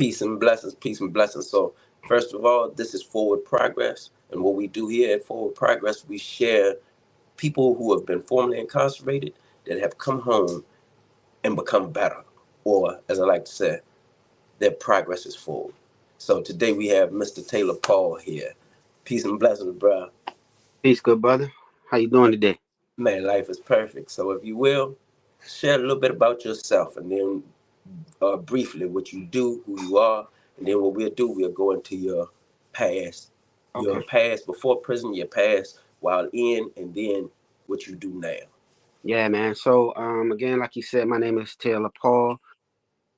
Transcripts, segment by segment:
Peace and blessings, peace and blessings. So, first of all, this is Forward Progress. And what we do here at Forward Progress, we share people who have been formerly incarcerated that have come home and become better. Or, as I like to say, their progress is forward. So, today we have Mr. Taylor Paul here. Peace and blessings, bro. Peace, good brother. How you doing today? Man, life is perfect. So, if you will, share a little bit about yourself and then briefly what you do, who you are, and then what we'll do, we'll go into past, your Okay. past before prison, your past while in, and then what you do now. Yeah, man. So, again, like you said, my name is Taylor Paul.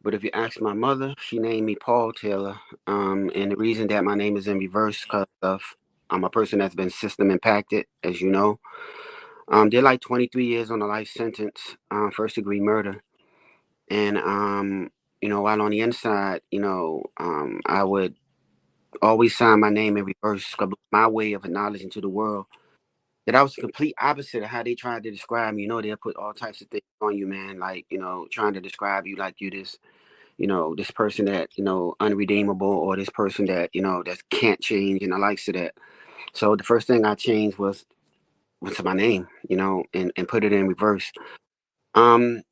But if you ask my mother, she named me Paul Taylor. And the reason that my name is in reverse because of I'm a person that's been system impacted, as you know. Did like 23 years on a life sentence, first degree murder. And while on the inside, I would always sign my name in reverse 'cause my way of acknowledging to the world that I was the complete opposite of how they tried to describe me. They'll put all types of things on you, man. Like, trying to describe you like you this, this person that, unredeemable, or this person that, that can't change and the likes of that. So the first thing I changed was my name, and put it in reverse. Um,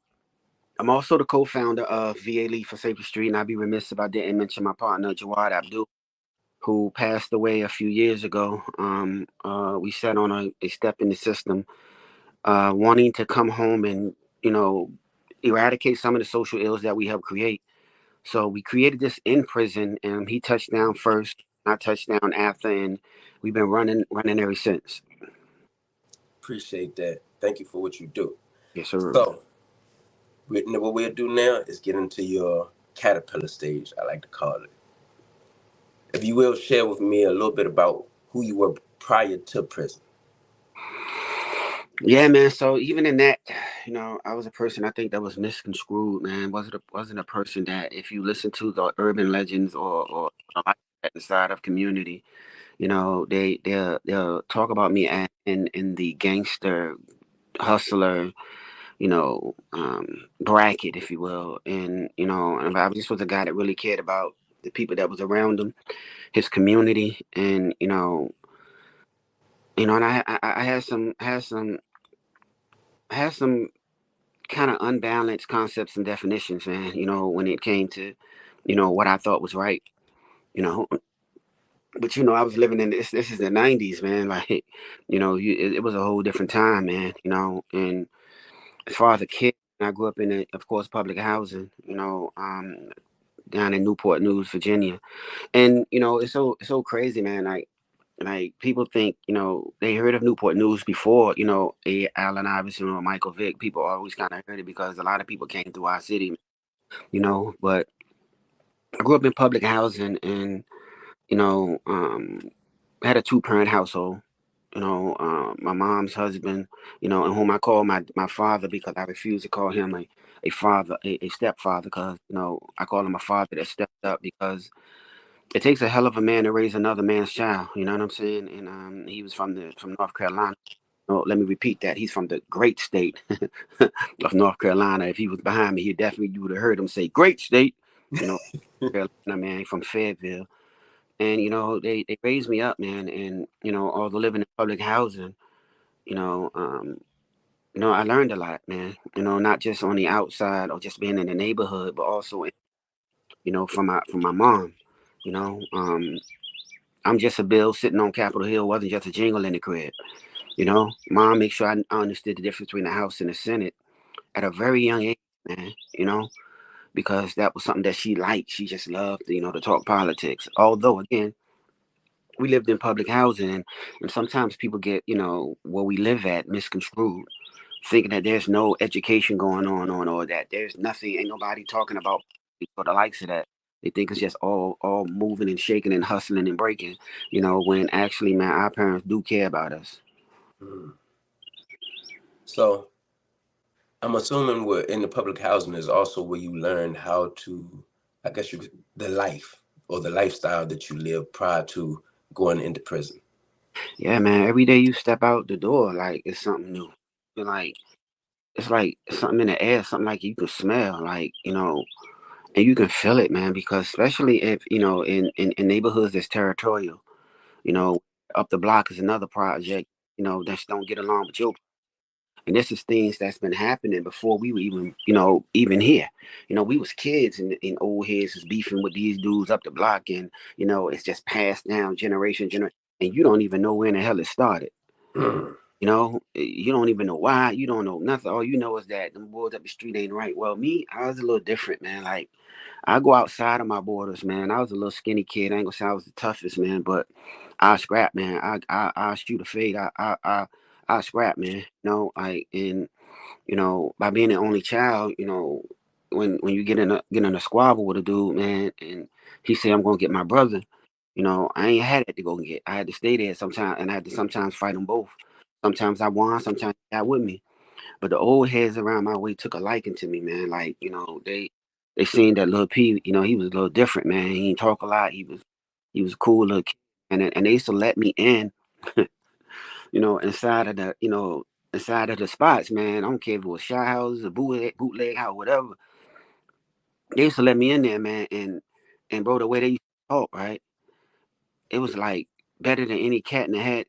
I'm also the co-founder of VA League for Safer Street, and I'd be remiss if I didn't mention my partner, Jawad Abdul, who passed away a few years ago. We sat on a step in the system, wanting to come home and eradicate some of the social ills that we helped create. So we created this in prison, and he touched down first, I touched down after, and we've been running ever since. Appreciate that. Thank you for what you do. Yes, sir. So, what we'll do now is get into your caterpillar stage, I like to call it. If you will share with me a little bit about who you were prior to prison. Yeah, man. So even in that, I was a person I think that was misconstrued, man. Wasn't a person that if you listen to the urban legends or like that inside of community, they'll talk about me in the gangster hustler, bracket, if you will. And I just was a guy that really cared about the people that was around him, his community, and and I had some kind of unbalanced concepts and definitions, man. When it came to, what I thought was right, you know. But I was living in this. This is the '90s, man. Like, it was a whole different time, man. And as far as a kid, I grew up in, of course, public housing. Down in Newport News, Virginia, and it's so crazy, man. Like people think, they heard of Newport News before, Allen Iverson or Michael Vick. People always kind of heard it because a lot of people came through our city, But I grew up in public housing, and you know, um, had a two-parent household. My mom's husband, and whom I call my father because I refuse to call him a father, a stepfather, because I call him a father that stepped up because it takes a hell of a man to raise another man's child. You know what I'm saying? And he was from North Carolina. Oh, let me repeat that. He's from the great state of North Carolina. If he was behind me, you would have heard him say "great state." You know, Carolina man from Fayetteville, and they raised me up, man. And although living in public housing, you know, um, I learned a lot, man. Not just on the outside or just being in the neighborhood, but also, from my mom. You know, um, I'm just a bill sitting on Capitol Hill, wasn't just a jingle in the crib. Mom make sure I understood the difference between the House and the Senate at a very young age, man. Because that was something that she liked. She just loved, to talk politics. Although, again, we lived in public housing, and sometimes people get, where we live at misconstrued, thinking that there's no education going on or that there's nothing, ain't nobody talking about or the likes of that. They think it's just all moving and shaking and hustling and breaking, when actually, man, our parents do care about us. Mm. So, I'm assuming we're in the public housing is also where you learn how to, I guess the life or the lifestyle that you live prior to going into prison. Yeah, man. Every day you step out the door, like it's something new. You're like it's like something in the air, something like you can smell. Like, And you can feel it, man, because especially if, in neighborhoods that's territorial, you know, up the block is another project, that don't get along with your. And this is things that's been happening before we were even here. We was kids, and old heads is beefing with these dudes up the block, and it's just passed down generation, and you don't even know when the hell it started. Mm. You don't even know why. You don't know nothing. All you know is that them boys up the street ain't right. Well, me, I was a little different, man. Like, I go outside of my borders, man. I was a little skinny kid. I ain't gonna say I was the toughest, man, but I scrap, man. I shoot a fade. I scrap, man. And by being the only child, when you get in a squabble with a dude, man, and he say I'm gonna get my brother, I ain't had it to go and get. I had to stay there sometimes, and I had to sometimes fight them both. Sometimes I won, sometimes they got with me. But the old heads around my way took a liking to me, man. Like, they seen that little P, he was a little different, man. He didn't talk a lot. He was a cool little kid. And they used to let me in, inside of the spots, man. I don't care if it was shy houses, a bootleg house, whatever. They used to let me in there, man. And bro, the way they used to talk, right? It was like better than any cat in the hat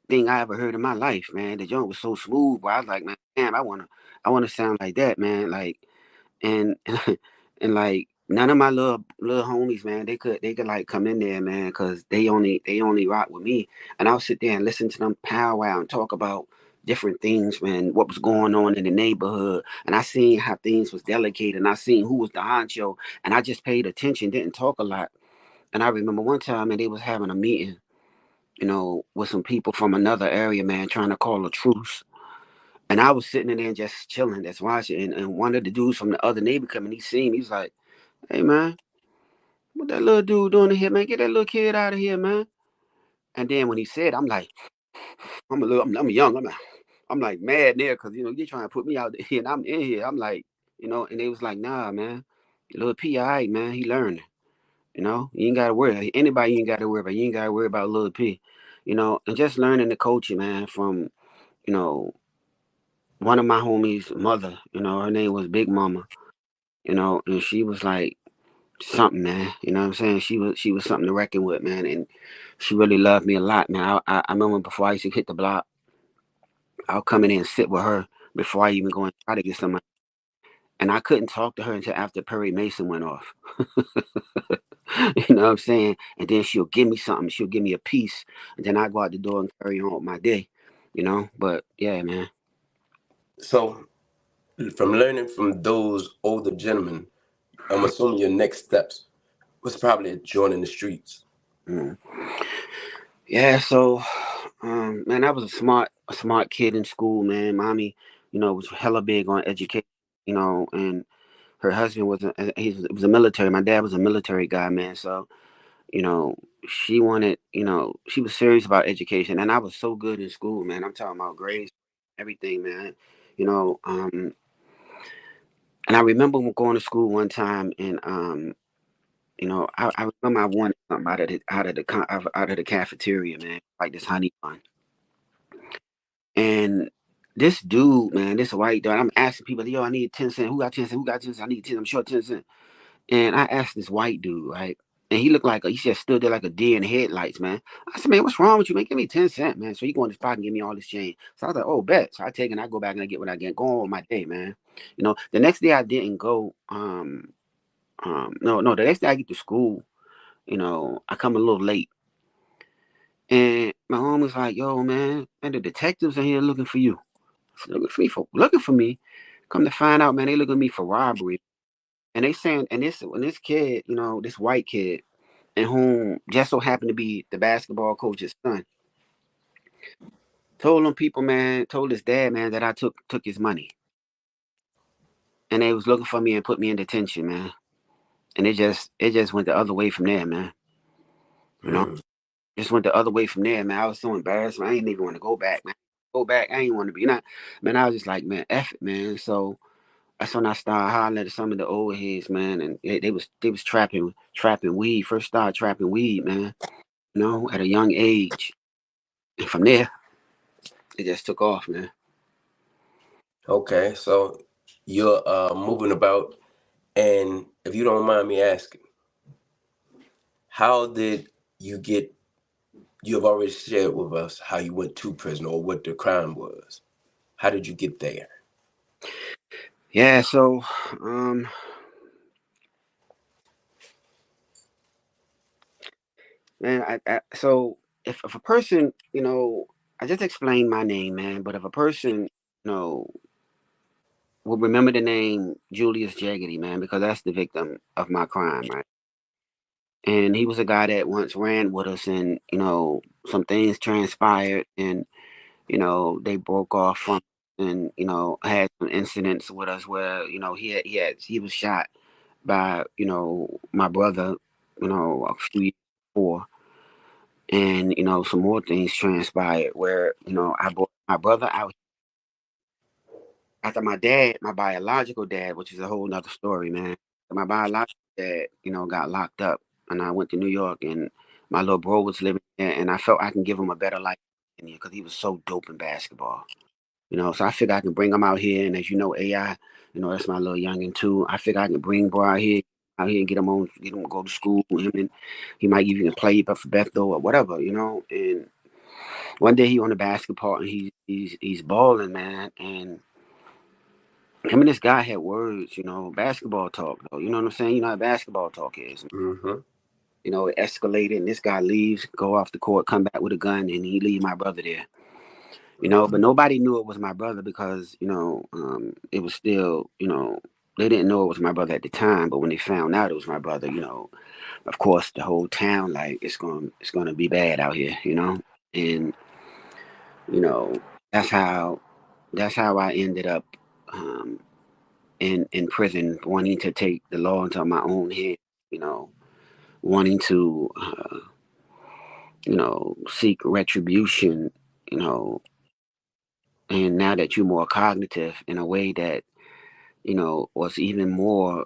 thing I ever heard in my life, man. The joint was so smooth, but I was like, man, damn, I wanna sound like that, man. Like, and and like none of my little homies, man, they could like come in there, man, because they only rock with me. And I'll sit there and listen to them powwow and talk about different things, man, what was going on in the neighborhood. And I seen how things was delegated, and I seen who was the honcho, and I just paid attention, didn't talk a lot. And I remember one time, man, they was having a meeting, with some people from another area, man, trying to call a truce. And I was sitting in there just chilling, just watching. And one of the dudes from the other neighbor come and he seen me. He's like, "Hey, man, what that little dude doing in here, man? Get that little kid out of here, man." And then when he said, I'm like, I'm young. I'm like mad there because, you're trying to put me out here and I'm in here. I'm like, and they was like, "Nah, man, little P, all right, man. He learning. You ain't got to worry. Anybody you ain't got to worry about. You ain't got to worry about little P, and just learning the culture, man, from, you know, one of my homies' mother, her name was Big Mama, and she was like something, man. You know what I'm saying? She was something to reckon with, man, and she really loved me a lot, man. I remember before I used to hit the block, I'll come in and sit with her before I even go and try to get somebody. And I couldn't talk to her until after Perry Mason went off. You know what I'm saying? And then she'll give me something. She'll give me a piece, and then I go out the door and carry on with my day. But yeah, man. So, from learning from those older gentlemen, I'm assuming your next steps was probably joining the streets. Mm. Yeah, so man, I was a smart kid in school, man. Mommy, was hella big on education, and her husband was a military. My dad was a military guy, man. So, you know, she wanted, she was serious about education, and I was so good in school, man. I'm talking about grades, everything, man. You know, um, and I remember going to school one time, and I remember I wanted something out of the cafeteria, man, like this honey bun. And this dude, man, this white dude, I'm asking people, yo, I need 10 cents. Who got 10 cents? Who got 10 cents? I need 10. I'm short 10 cents. And I asked this white dude, right? And he looked like he just stood there like a deer in the headlights, man. I said, man, what's wrong with you, man? Give me 10 cents, man. So you go in this pocket and give me all this change. So I was like, oh, bet. So I take it and I go back and I get what I get. Go on with my day, man. The next day I didn't go. No, the next day I get to school, I come a little late. And my mom was like, yo, man, the detectives are here looking for you. Looking for me. Come to find out, man, they looking at me for robbery. And they saying, and this kid, this white kid, and whom just so happened to be the basketball coach's son, told them people, man, told his dad, man, that I took his money. And they was looking for me and put me in detention, man. And it just went the other way from there, man. You know, Mm. just went the other way from there, man. I was so embarrassed, man. I didn't even want to go back, man. Go back. I ain't want to be not, man. I was just like, man, F it, man. So that's when I started hollering at some of the old heads, man, and they was trapping weed. First started trapping weed, man. At a young age, and from there it just took off, man. Okay, so you're moving about, and if you don't mind me asking, how did you get? You have already shared with us how you went to prison or what the crime was. How did you get there? Yeah, so um man, so if a person, I just explained my name, man, but if a person, will remember the name Julius Jaggedy, man, because that's the victim of my crime, right? And he was a guy that once ran with us, and some things transpired, and they broke off from, and had some incidents with us where he was shot by my brother, a few years before, and some more things transpired where I brought my brother out after my dad, my biological dad, which is a whole nother story, man. My biological dad, got locked up, and I went to New York, and my little bro was living there, and I felt I can give him a better life because he was so dope in basketball. So I figure I can bring him out here, and as you know, AI, that's my little youngin too. I figure I can bring bro out here and get him to go to school with him, and he might even play for Bethel or whatever, And one day he on the basketball, and he's balling, man, and him and this guy had words, basketball talk though. You know what I'm saying? You know how basketball talk is. Mm-hmm. It escalated, and this guy leaves, go off the court, come back with a gun, and he leave my brother there. But nobody knew it was my brother because it was still, they didn't know it was my brother at the time. But when they found out it was my brother, of course the whole town like it's gonna be bad out here, and you know that's how I ended up. In prison, wanting to take the law into my own hands, wanting to, seek retribution, you know, and now that you're more cognitive in a way that, was even more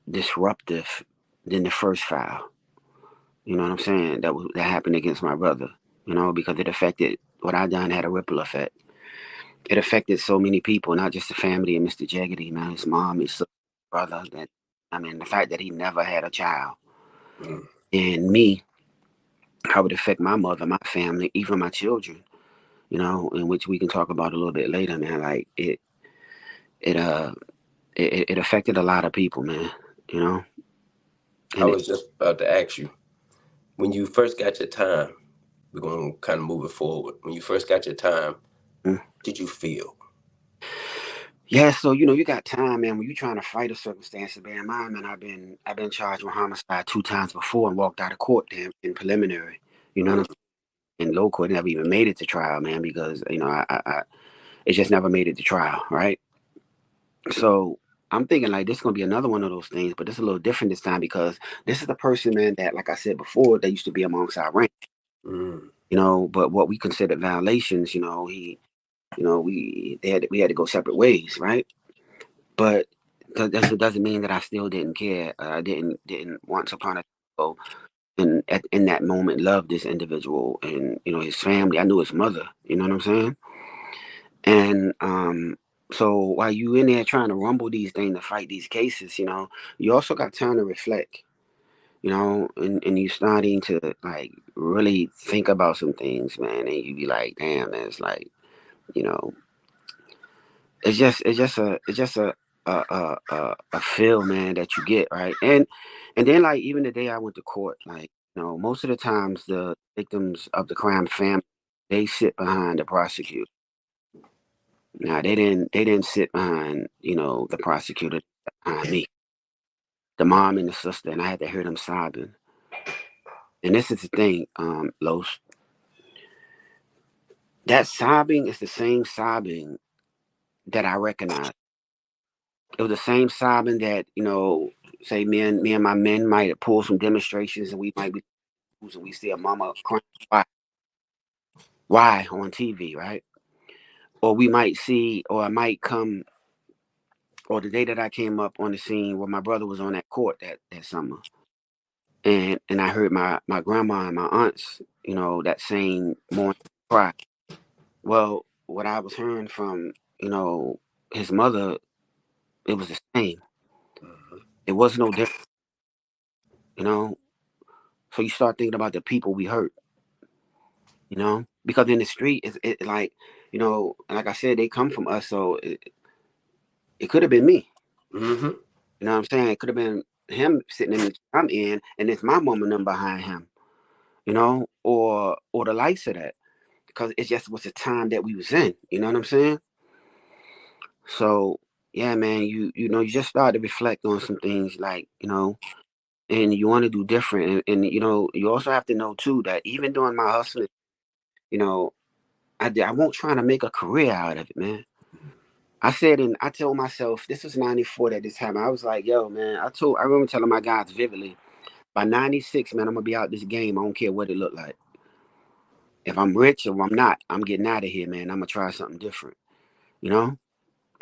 disruptive than the first file. You know what I'm saying? That happened against my brother, because it affected what I done had a ripple effect. It affected so many people, not just the family and Mr. Jaggedy, man, his mom, his sister, brother. The fact that he never had a child. Mm. And me, how it affect my mother, my family, even my children, in which we can talk about a little bit later, man. Like it uh it affected a lot of people, man, you know. I And it was just about to ask you, when you first got your time, we're going to kind of move it forward. When you first got your time, mm. did you feel? Yeah, so you got time, man. When you trying to fight a circumstance, bear in mind, man, I've been charged with homicide 2 times before and walked out of court damn in preliminary. You know what I'm Mm. saying? In low court, never even made it to trial, man, because I it just never made it to trial, right? So I'm thinking like this is gonna be another one of those things, but it's a little different this time because this is the person, man, that like I said before, that used to be amongst our rank, Mm. but what we considered violations, we had to go separate ways, right? But that doesn't mean that I still didn't care. I didn't once upon a time and in that moment love this individual and his family. I knew his mother. You know what I'm saying? And so while you in there trying to rumble these things to fight these cases, you also got time to reflect, and you starting to like really think about some things, man, and you be like, damn, man, it's like, you know, it's just a feel, man, that you get, right? And then like even the day I went to court, like, most of the times the victims of the crime family, they sit behind the prosecutor. Now they didn't sit behind, the prosecutor, behind me, the mom and the sister, and I had to hear them sobbing. And this is the thing, Los, that sobbing is the same sobbing that I recognize. It was the same sobbing that, say me and my men might pull some demonstrations and we might be and we see a mama crying why on TV, right? Or we might see, or I might come, or the day that I came up on the scene where my brother was on that court that summer. And I heard my grandma and my aunts, that same morning cry. Well, what I was hearing from, his mother, it was the same. Mhm. It was no different, you know. So you start thinking about the people we hurt, you know, because in the street, it like, you know, like I said, they come from us, so it could have been me. Mm-hmm. You know what I'm saying? It could have been him sitting in the I'm in, and it's my mom and them behind him, you know, or the likes of that, because it just was the time that we was in. You know what I'm saying? So yeah, man, you know, you just start to reflect on some things, like, you know, and you want to do different, and you know, you also have to know too that even during my hustling, you know, I won't try to make a career out of it, man. I told myself, this was 94 at this time. I was like, yo, man, I remember telling my guys vividly, by 96, man, I'm gonna be out this game. I don't care what it looked like. If I'm rich or I'm not, I'm getting out of here, man. I'm gonna try something different. You know?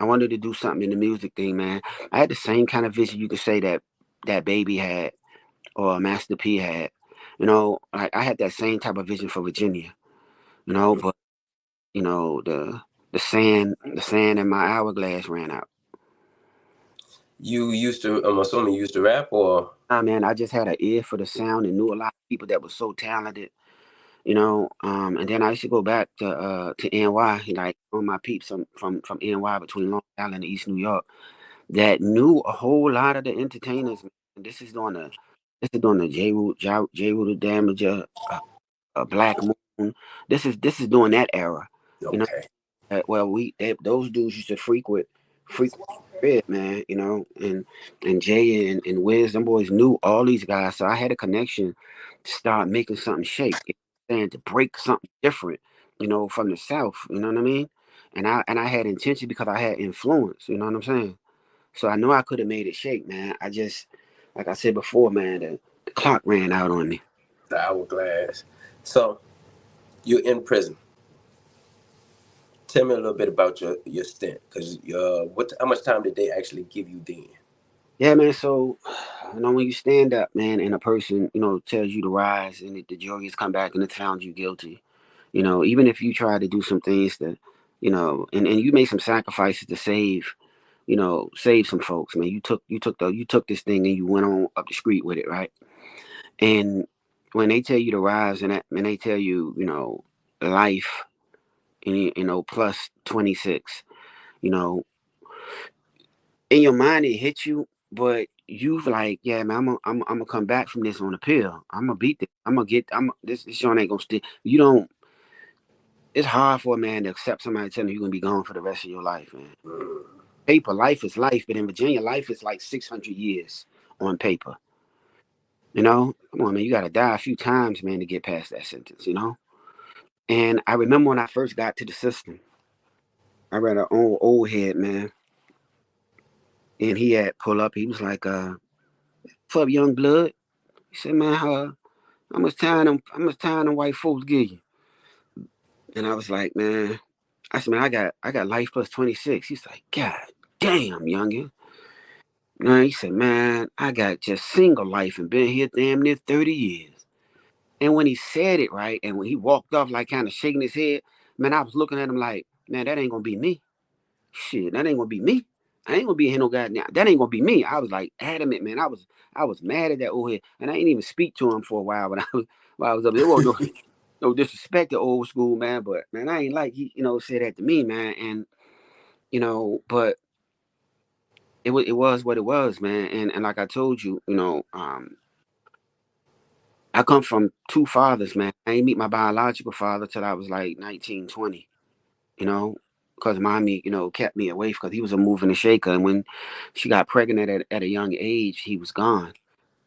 I wanted to do something in the music thing, man. I had the same kind of vision you could say that Baby had or Master P had. You know, like I had that same type of vision for Virginia, you know, but you know, the sand in my hourglass ran out. You used to, I'm assuming you used to rap, or? Nah, man, I just had an ear for the sound and knew a lot of people that were so talented, you know. And then I used to go back to NY, like on my peeps from NY between Long Island and East New York that knew a whole lot of the entertainers. Man. This is during the J. Rule the Damager, Black Moon. This is during that era, you know. Okay. Well, those dudes used to frequent Red, man, you know, and Jay and Wiz, them boys knew all these guys, so I had a connection to start making something shake, you know what I'm saying, to break something different, you know, from the South, you know what I mean, and I had intention because I had influence, you know what I'm saying, so I know I could have made it shake, man. I just, like I said before, man, the clock ran out on me. The hourglass. So you're in prison. Tell me a little bit about your stint, because how much time did they actually give you then? Yeah, man. So, you know, when you stand up, man, and a person, you know, tells you to rise, and the jury has come back and it found you guilty, you know, even if you try to do some things that, you know, and you made some sacrifices to save some folks, man. You took this thing and you went on up the street with it, right? And when they tell you to rise, and they tell you, you know, life, and you know, plus 26, you know, in your mind it hits you, but you've like, yeah, man, I'm gonna come back from this on a pill. I'm gonna beat this. This joint ain't gonna stick. You don't. It's hard for a man to accept somebody telling you you're gonna be gone for the rest of your life, man. Paper, life is life, but in Virginia, life is like 600 years on paper. You know, come on, man, you gotta die a few times, man, to get past that sentence. You know, and I remember when I first got to the system, I read an old head, man, and he had pull up. He was like, "What's up, young blood?" He said, "Man, how much time them white folks give you?" And I was like, man, I said, man, I got life plus 26. He's like, God damn, youngin. Man, he said, man, I got just single life and been here damn near 30 years. And when he said it, right, and when he walked off, like kind of shaking his head, man, I was looking at him like, man, that ain't gonna be me. Shit, that ain't gonna be me. I ain't gonna be here no goddamn. That ain't gonna be me. I was like adamant, man. I was mad at that old head, and I didn't even speak to him for a while. But while I was up there, well, no disrespect to old school, man, but man, I ain't like he, you know, said that to me, man, and you know, but it was what it was, man, and like I told you, you know, I come from two fathers, man. I ain't meet my biological father till I was like 19, 20, you know, because mommy, you know, kept me away because he was a moving and shaker, and when she got pregnant at a young age, he was gone,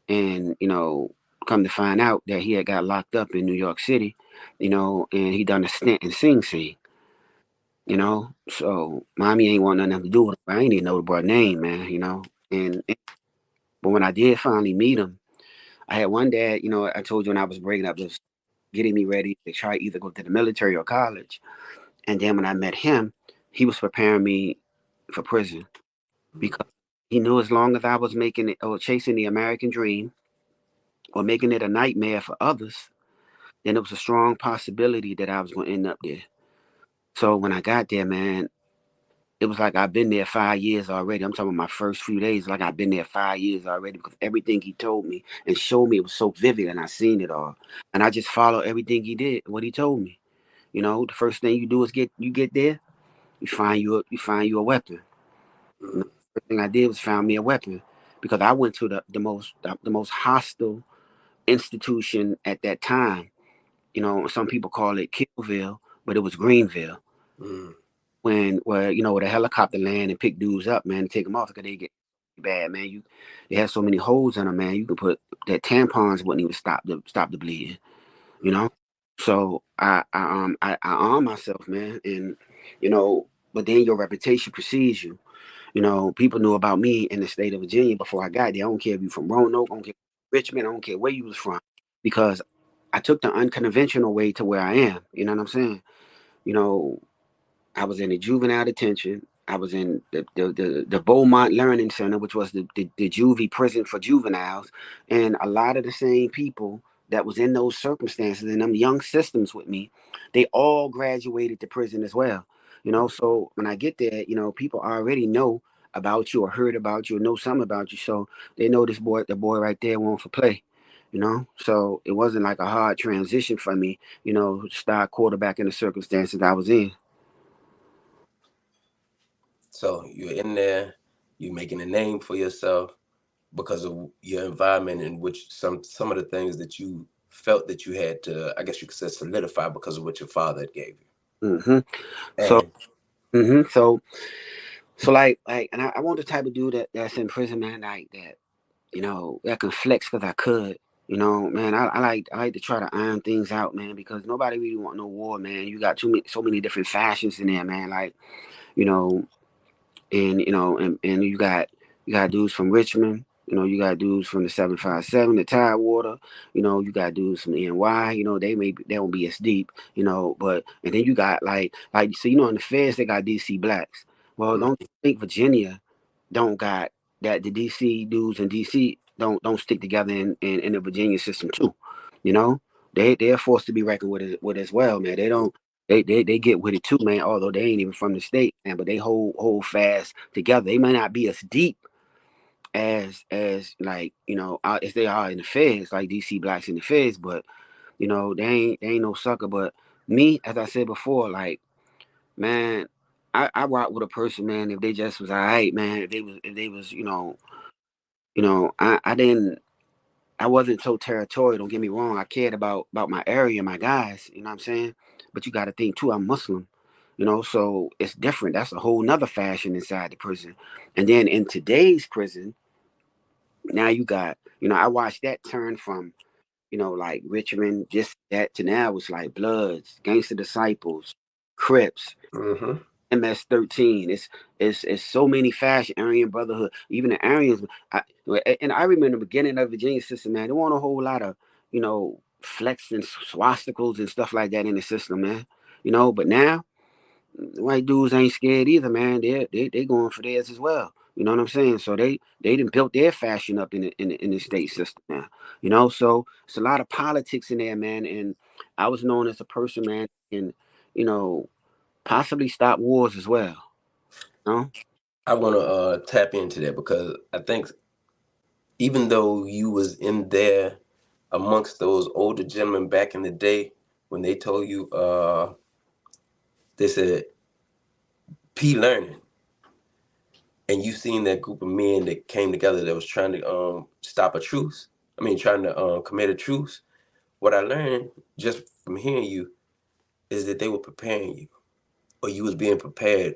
and you know. Come to find out that he had got locked up in New York City, you know, and he done a stint in Sing Sing. You know. So mommy ain't want nothing to do with him. I ain't even know the boy name, man, you know. But when I did finally meet him, I had one dad, you know, I told you when I was breaking up, was getting me ready to try either go to the military or college. And then when I met him, he was preparing me for prison because he knew as long as I was making it or chasing the American dream or making it a nightmare for others, then it was a strong possibility that I was going to end up there. So when I got there, man, it was like I've been there 5 years already. I'm talking about my first few days, like I've been there 5 years already because everything he told me and showed me, it was so vivid, and I seen it all. And I just followed everything he did, what he told me. The first thing you do is get there, you find you a weapon. Mm, The first thing I did was found me a weapon because I went to the most hostile institution at that time. Some people call it Killville, but it was Greenville. mm, Where the helicopter land and pick dudes up, man, and take them off because they get bad, man. They have so many holes in them, man. You can put that tampons wouldn't even stop the bleeding, you mm. know. So I arm myself, man, and but then your reputation precedes you. People knew about me in the state of Virginia before I got there. I don't care if you from Roanoke, I don't care Richmond, I don't care where you was from, because I took the unconventional way to where I am. You know what I'm saying? You know, I was in the juvenile detention. I was in the Beaumont Learning Center, which was the juvie prison for juveniles. And a lot of the same people that was in those circumstances in them young systems with me, they all graduated to prison as well. So when I get there, people already know about you or heard about you or know something about you. So they know the boy right there won't for play. So it wasn't like a hard transition for me, start quarterback in the circumstances I was in. So you're in there, you're making a name for yourself because of your environment in which some of the things that you felt that you had to, I guess you could say, solidify because of what your father had gave you. hmm So, And so like, and I want the type of dude that's in prison, man, like that, that can flex because I could, man. I like to try to iron things out, man, because nobody really want no war, man. You got so many different fashions in there, man. Like, you know, and you got dudes from Richmond. You got dudes from the 757, the Tidewater. You got dudes from the NY. They won't be as deep. But and then you got like so in the feds they got DC blacks. Well, mm, don't think Virginia don't got that. The DC dudes in DC don't stick together in the Virginia system too. You know, they're forced to be reckoned with as well, man. They don't they get with it too, man. Although they ain't even from the state, man, but they hold fast together. They may not be as deep as like as they are in the feds, like DC blacks in the feds, but they ain't no sucker. But me, as I said before, like man, I rock with a person, man. If they just was all right, man. If they was I didn't. I wasn't so territorial. Don't get me wrong. I cared about my area, my guys. You know what I'm saying? But you got to think too. I'm Muslim. So it's different. That's a whole nother fashion inside the prison. And then in today's prison, now you got. I watched that turn from like Richmond, just that to now it's like Bloods, Gangster Disciples, Crips, mm-hmm. MS-13. It's so many fashion, Aryan Brotherhood, even the Aryans. And I remember the beginning of the Virginia system, man. There wasn't a whole lot of flexing swastikas and stuff like that in the system, man. But now white dudes ain't scared either, man. They going for theirs as well. You know what I'm saying? So they didn't built their fashion up in the state system now. So it's a lot of politics in there, man. And I was known as a person, man, and you know possibly stop wars as well. No. I want to tap into that because I think even though you was in there amongst those older gentlemen back in the day when they told you, they said P learning, and you seen that group of men that came together that was trying to stop a truce. I mean, trying to commit a truce. What I learned just from hearing you is that they were preparing you, or you was being prepared,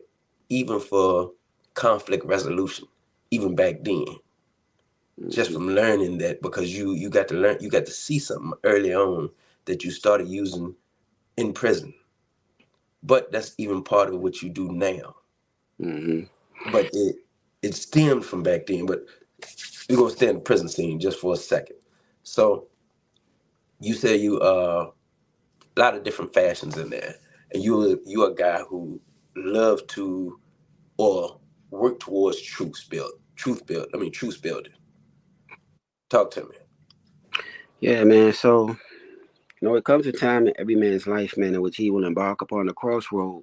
even for conflict resolution, even back then. Just Mm-hmm. from learning that, because you got to learn, you got to see something early on that you started using in prison. But that's even part of what you do now. Mm-hmm. But it stemmed from back then. But we're gonna stay in the prison scene just for a second. So you say you a lot of different fashions in there, and you're a guy who love to or work towards truth building. Talk to me. Yeah, man. So it comes a time in every man's life, man, in which he will embark upon a crossroad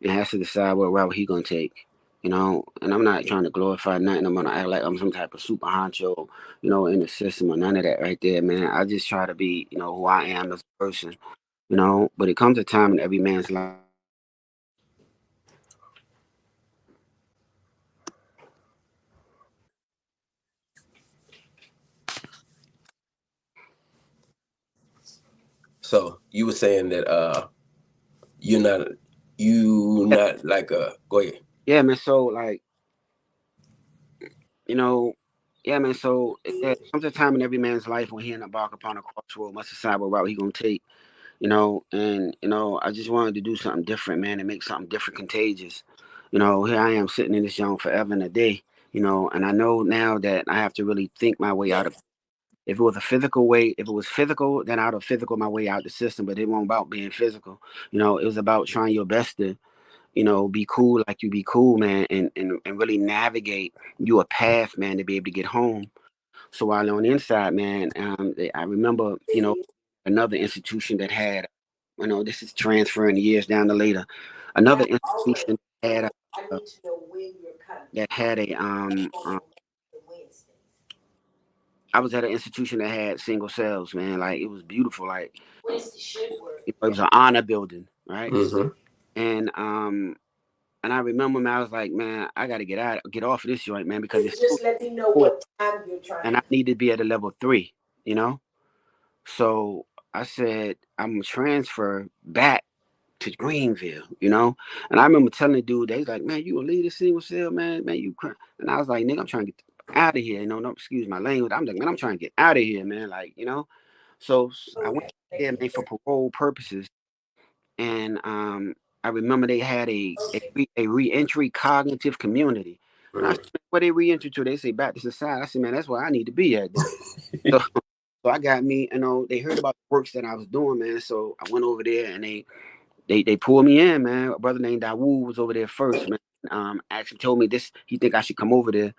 and has to decide what route he gonna take. you know, and I'm not trying to glorify nothing. I'm gonna act like I'm some type of super honcho, you know, in the system or none of that right there, man. I just try to be, you know, who I am as a person, you know. But it comes a time in every man's life where he has to be transferred back to the system, you know, and So you were saying that you're not yeah, like a go ahead. yeah, man. So like, you know, yeah, man. So there comes a time in every man's life when he embark upon a crossroad, must decide what route he gonna take, you know. And you know, I just wanted to do something different, man, and make something different contagious. You know, here I am sitting in this young forever and a day, you know, and I know now that I have to really think my way out of. If it was a physical way, if it was physical, then I'd have physical my way out the system. But it wasn't about being physical. You know, it was about trying your best to, you know, be cool like you be cool, man, and really navigate you a path, man, to be able to get home. So while on the inside, man, I remember, you know, another institution that had, you know, this is transferring years down to later, another institution had uh, that had a I was at an institution that had single cells, man. Like it was beautiful. Like it was an honor building, right? Mm-hmm. And and I remember, man, I was like, man, I got to get off of this joint, man, because it's too full, and I need to be at a level 3, you know. So I said, I'm gonna transfer back to Greenville, you know. And I remember telling the dude, they was like, man, you gonna leave this single cell, man, you cry. And I was like, nigga, I'm trying to get out of here, you know. No, excuse my language. I'm like, man, I'm trying to get out of here, man, like, you know. So I went there, man, for parole purposes, and I remember they had a reentry cognitive community. And I said, where they reentry to? They say back to society. I said, man, that's where I need to be at then. So, so I got me, you know, they heard about the works that I was doing, man. So I went over there and they pulled me in, man. A brother named Dawood was over there first, man. Actually told me this, he think I should come over there.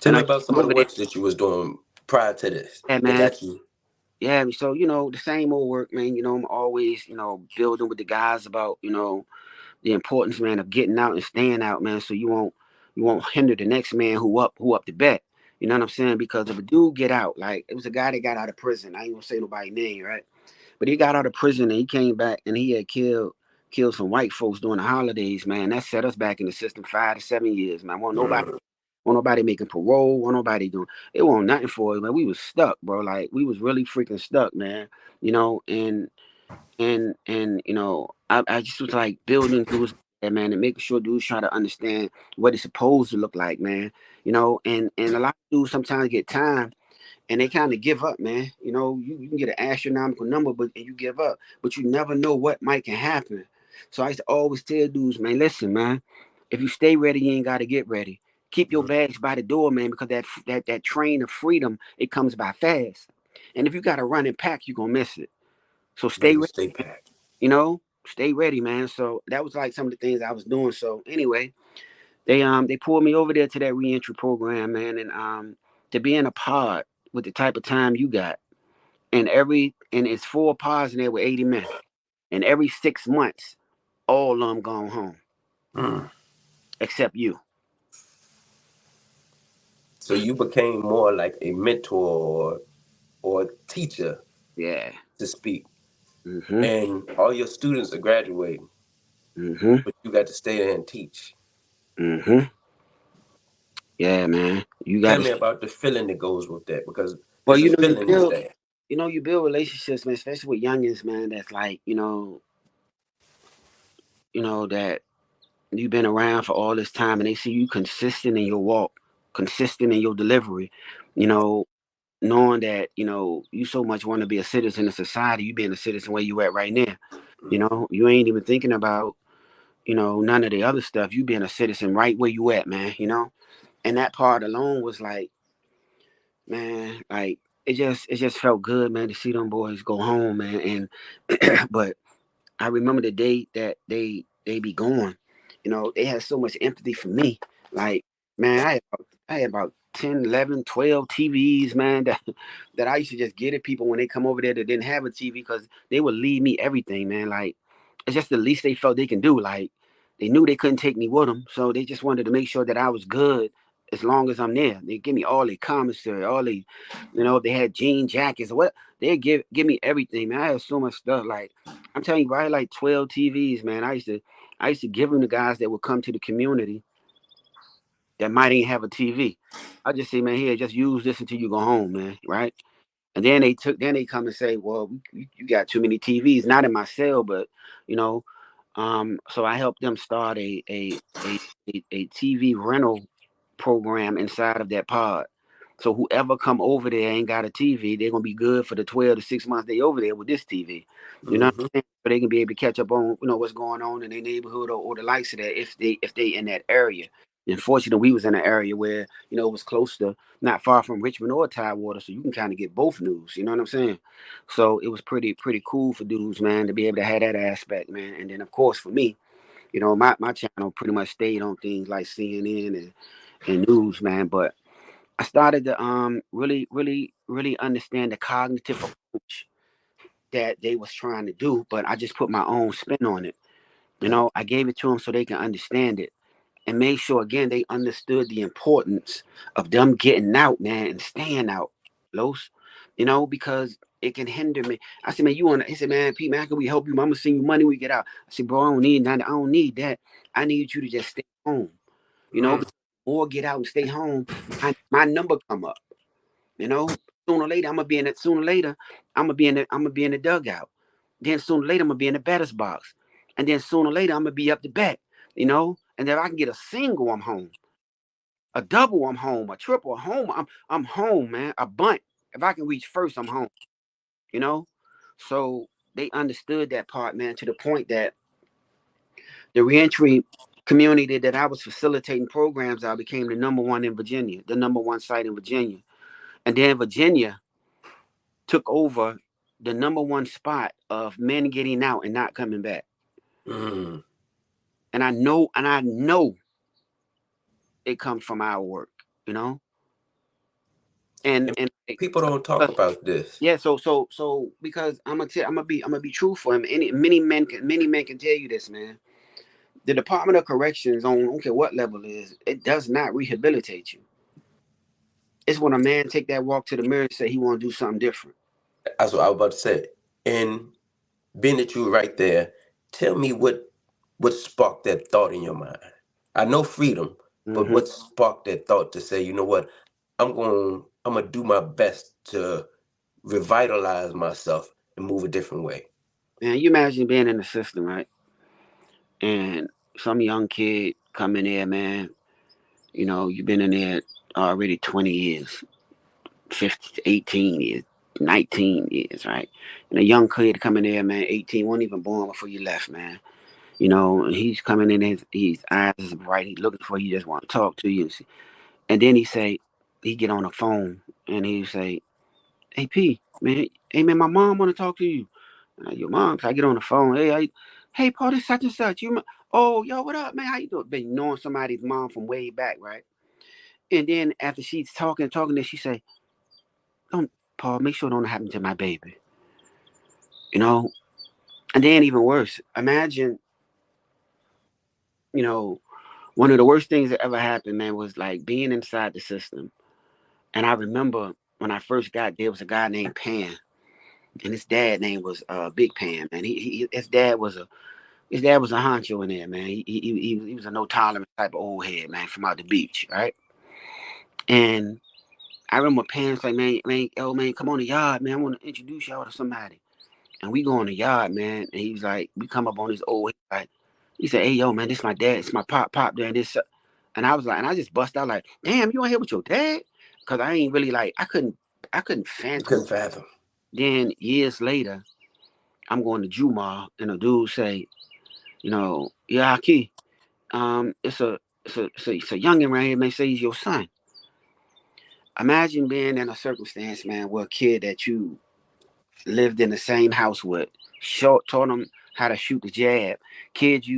Tell And me I about came some of the over there, works that you was doing prior to this. yeah, They man. got you. Yeah, so you know, the same old work, man. You know, I'm always, you know, building with the guys about, you know, the importance, man, of getting out and staying out, man, so you won't hinder the next man who up the bet. You know what I'm saying? Because if a dude get out, like it was a guy that got out of prison. I ain't gonna say nobody's name, right? But he got out of prison and he came back and he had killed some white folks during the holidays, man. That set us back in the system 5 to 7 years, man. Want nobody making parole, want nobody doing it wasn't nothing for us, man. We was stuck, bro. Like we was really freaking stuck, man. You know, and you know, I just was like building dudes, man, and making sure dudes try to understand what it's supposed to look like, man. You know, and a lot of dudes sometimes get time and they kind of give up, man. You know, you can get an astronomical number, but and you give up, but you never know what might can happen. So I used to always tell dudes, man, listen, man, if you stay ready, you ain't got to get ready. Keep your bags by the door, man, because that train of freedom, it comes by fast. And if you got to run and pack, you're gonna miss it. So stay Niggas ready, stay packed. you know, stay ready, man. So that was like some of the things I was doing. So anyway, they pulled me over there to that reentry program, man, and to be in a pod with the type of time you got, and it's 4 pods in there with 80 men, and every 6 months, all of them gone home Mm. except you. So you became more like a mentor or a teacher Yeah. to speak, Mhm. and all your students are graduating, Mhm. but you got to stay there and teach. Mhm. Yeah, man. You got Tell to. me about the feeling that goes with that because Well, it's a you know, feeling that's there. you build relationships, man, especially with youngins, man. That's like, that you've been around for all this time, and they see you consistent in your walk, consistent in your delivery. You know, knowing that you so much want to be a citizen of society, you being a citizen where you at right now. You ain't even thinking about none of the other stuff. You being a citizen right where you at, man. And that part alone was like, man, like it just felt good, man, to see them boys go home, man. And but I remember the day that they be gone. They had so much empathy for me. Like, man, I had about 10, 11, 12 TVs, man, that I used to just get at people when they come over there that didn't have a TV because they would leave me everything, man. Like, it's just the least they felt they can do. Like, They knew they couldn't take me with them, so they just wanted to make sure that I was good as long as I'm there. They give me all the commissary, all the, if they had jean jackets or what, they give me everything, man. I had so much stuff. Like I'm telling you, I had like 12 TVs, man. I used to give them to guys that would come to the community that might ain't have a TV. I just say, man, here, just use this until you go home, man, right? And then they come and say, well, you got too many TVs, not in my cell, but you know, so I helped them start a TV rental program inside of that pod. So whoever come over there ain't got a TV, they're gonna be good for the 12 to 6 months they over there with this TV. You know what Mm-hmm. I'm saying? So they can be able to catch up on what's going on in their neighborhood or the likes of that if they in that area. And fortunately, we was in an area where it was close to not far from Richmond or Tidewater, so you can kind of get both news. You know what I'm saying? So it was pretty cool for dudes, man, to be able to have that aspect, man. And then of course for me, my channel pretty much stayed on things like CNN and news, man. But I started to really understand the cognitive approach that they was trying to do, but I just put my own spin on it. I gave it to them so they can understand it and made sure again they understood the importance of them getting out, man, and staying out, Los. Because it can hinder me. I said, man, you want to? He said, man, Pete, man, how can we help you? I'm gonna send you money when we get out. I said, bro, I don't need that. I don't need that. I need you to just stay home. Mm. Because more get out and stay home, my number come up. Sooner or later, I'm gonna be in it. Sooner or later, I'm gonna be in the dugout. Then sooner or later, I'm gonna be in the batter's box. And then sooner or later, I'm gonna be up to bat. And if I can get a single, I'm home. A double, I'm home. A triple, home. I'm home, man. A bunt. If I can reach first, I'm home. You know? So they understood that part, man, to the point that the reentry community that I was facilitating programs, I became the number one in Virginia, the number one site in Virginia. And then Virginia took over the number one spot of men getting out and not coming back. Mm. And I know it comes from our work, you know? And And and people don't talk about this. yeah, so because I'm gonna be truthful, and many men can tell you this, man. The Department of Corrections on I don't care what level it is, it does not rehabilitate you. It's when a man take that walk to the mirror and say he want to do something different. That's what I was about to say. And being that you were right there, tell me what sparked that thought in your mind. I know freedom, but Mm-hmm. what sparked that thought to say, you know what, I'm gonna do my best to revitalize myself and move a different way. Man, you imagine being in the system, right? And some young kid come in there, man. You've been in there already 20 years, 15, 18 years, 19 years, right? And a young kid coming there, man, 18, wasn't even born before you left, man. And he's coming in, his eyes is bright, he's looking for you, just want to talk to you. And then he get on the phone and he say, hey, P, man, hey, man, my mom want to talk to you. Your mom, so I get on the phone, hey, Paul, this such and such. Oh, yo, what up, man? How you doing? Been knowing somebody's mom from way back, right? And then after she's talking, then she say, don't, Paul, make sure it don't happen to my baby. You know, and then even worse, imagine, you know, one of the worst things that ever happened, man, was like being inside the system. And I remember when I first got there was a guy named Pan, and his dad name was Big Pan, man. His dad was a honcho in there, man. He was a no tolerance type of old head, man, from out the beach, right? And I remember Pan's like, man, oh man, come on the yard, man. I want to introduce y'all to somebody. And we go in the yard, man. And he's like, we come up on his old head, like, he said, hey, yo, man, this my dad. It's my pop there. This. And I was like, and I just bust out like, damn, you ain't here with your dad? Cause I ain't really like, I couldn't You phantom. couldn't fathom. Then years later, I'm going to Jumar, and a dude say, yeah, Key, it's a youngin right here, may say he's your son. Imagine being in a circumstance, man, where a kid that you lived in the same house with, taught him how to shoot the jab, kids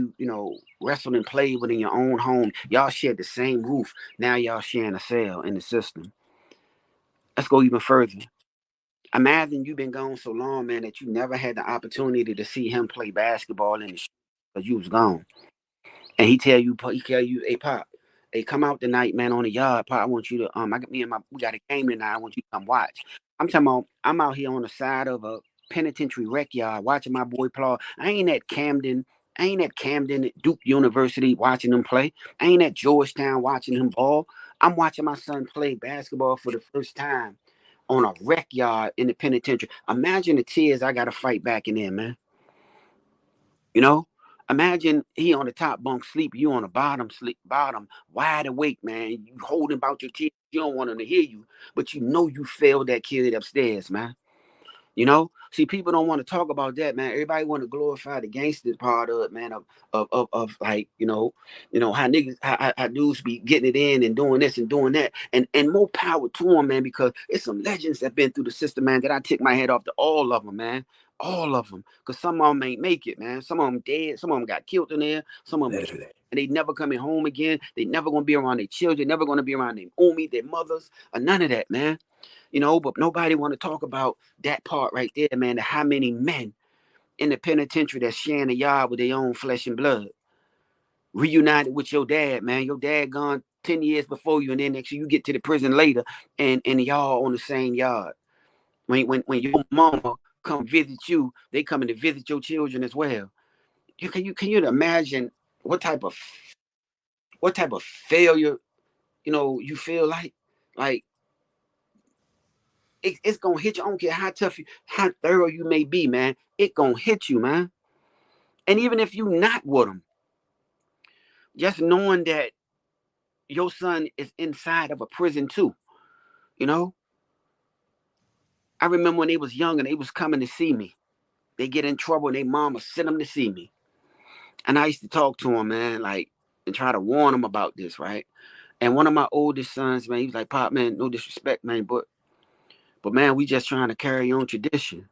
wrestled and played with in your own home. Y'all shared the same roof. Now y'all sharing a cell in the system. Let's go even further. Imagine you've been gone so long, man, that you never had the opportunity to see him play basketball in the because you was gone. And he tell you, hey Pop, hey, come out tonight, man, on the yard. Pop, I want you to we got a game tonight. I want you to come watch. I'm talking about I'm out here on the side of a penitentiary rec yard watching my boy play. I ain't at Camden. I ain't at Camden at Duke University watching them play. I ain't at Georgetown watching him ball. I'm watching my son play basketball for the first time on a rec yard in the penitentiary. Imagine the tears I got to fight back in there, man. You know, imagine he on the top bunk sleep, you on the bottom, wide awake, man. You holding about your kids. You don't want them to hear you, but you know you failed that kid upstairs, man. You know, see, people don't want to talk about that, man. Everybody want to glorify the gangster part of it, man. Of like, how niggas, how dudes be getting it in and doing this and doing that, and more power to them, man. Because it's some legends that been through the system, man. That I take my head off to all of them, man. All of them, because some of them ain't make it, man. Some of them dead. Some of them got killed in there. Some of them, Literally. and they never coming home again. They never gonna be around their children. Never gonna be around their omi, their mothers, or none of that, man. But nobody want to talk about that part right there, man. How many men in the penitentiary that's sharing a yard with their own flesh and blood, reunited with your dad, man. Your dad gone 10 years before you, and then next year you get to the prison later, and y'all on the same yard. When your mama come visit you, they coming to visit your children as well. Can you imagine what type of failure you feel like it's gonna hit you. I don't care how tough how thorough you may be, man. It gonna hit you, man. And even if you not with them, just knowing that your son is inside of a prison too, you know. I remember when they was young and they was coming to see me. They get in trouble and their mama sent them to see me. And I used to talk to them, man, like, and try to warn them about this, right? And one of my oldest sons, man, he was like, Pop, man, no disrespect, man, but man, we just trying to carry on tradition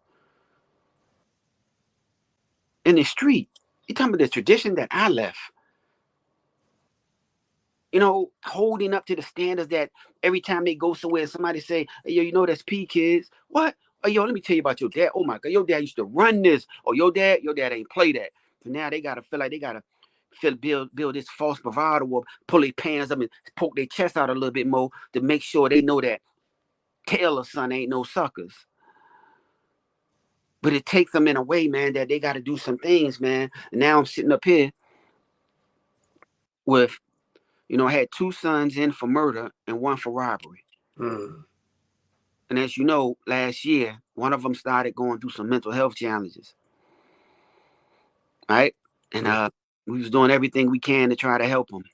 in the street. You talking about the tradition that I left, holding up to the standards that every time they go somewhere, somebody say, hey, yo, that's P kids. What? Oh, yo, let me tell you about your dad. Oh my God, your dad used to run this. Or your dad ain't play that. So now they gotta feel like they gotta build this false bravado or pull their pants up and poke their chest out a little bit more to make sure they know that Taylor's son ain't no suckers. But it takes them in a way, man, that they gotta do some things, man. And now I'm sitting up here with I had 2 sons in for murder and 1 for robbery. Mm. And as you know, last year, one of them started going through some mental health challenges. Right? And we was doing everything we can to try to help them.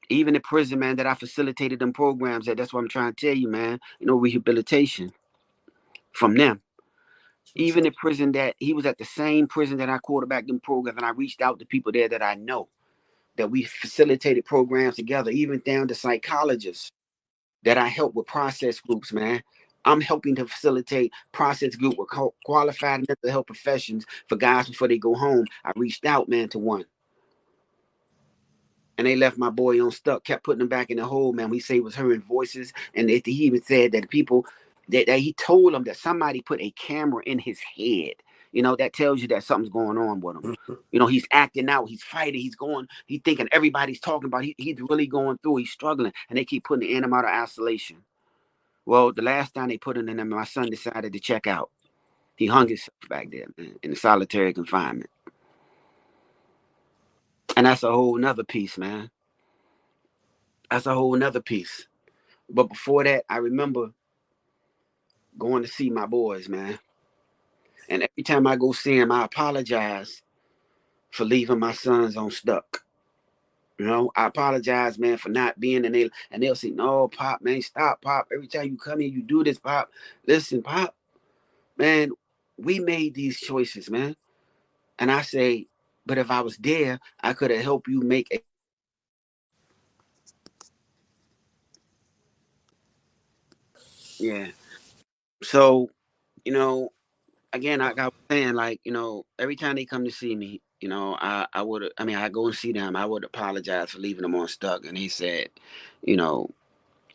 Even in prison, man, that I facilitated them programs at. That's what I'm trying to tell you, man. Rehabilitation from them. Even in prison that he was at the same prison that I quarterbacked them programs, and I reached out to people there that I know, that we facilitated programs together, even down to psychologists that I help with process groups, man. I'm helping to facilitate process group with qualified mental health professions for guys before they go home. I reached out, man, to one. And they left my boy on stuck, kept putting him back in the hole, man. We say it was hearing voices. And he even said that people, that he told them that somebody put a camera in his head. That tells you that something's going on with him. Mm-hmm. He's acting out, he's fighting, he's thinking everybody's talking about, he's really going through, he's struggling. And they keep putting him out of isolation. Well, the last time they put him in there, my son decided to check out. He hung himself back there, man, in solitary confinement. And that's a whole nother piece, man. That's a whole nother piece. But before that, I remember going to see my boys, man. And every time I go see them, I apologize for leaving my sons on stuck. I apologize, man, for not being in there. And they'll say, no, Pop, man, stop, Pop. Every time you come here, you do this, Pop. Listen, Pop, man, we made these choices, man. And I say, but if I was there, I could have helped you make a. Yeah. So, again, I was saying, like, every time they come to see me, I would, I go and see them. I would apologize for leaving them on stuck. And he said, you know,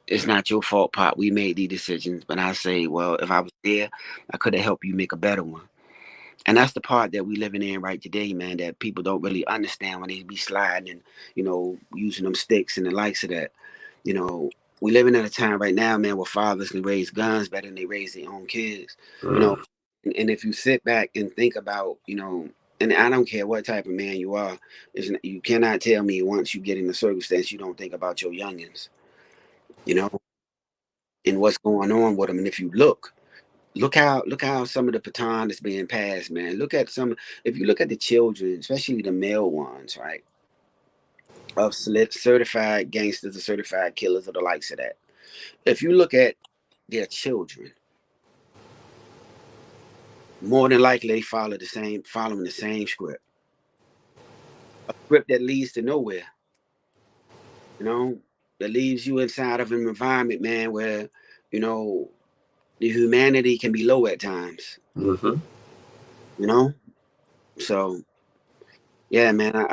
it's not your fault, Pop. We made these decisions. But I say, well, if I was there, I could have helped you make a better one. And that's the part that we living in right today, man, that people don't really understand when they be sliding and, using them sticks and the likes of that. We living at a time right now, man, where fathers can raise guns better than they raise their own kids. You know, Mm. and if you sit back and think about, and I don't care what type of man you are, you cannot tell me once you get in the circumstance you don't think about your youngins, you know, and what's going on with them. And if you look how some of the baton is being passed, man. If you look at the children, especially the male ones, right, of certified gangsters or certified killers or the likes of that. If you look at their children, more than likely they following the same script, a script that leads to nowhere, you know, that leaves you inside of an environment, man, where, you know, the humanity can be low at times, Mm-hmm. you know? So, yeah, man,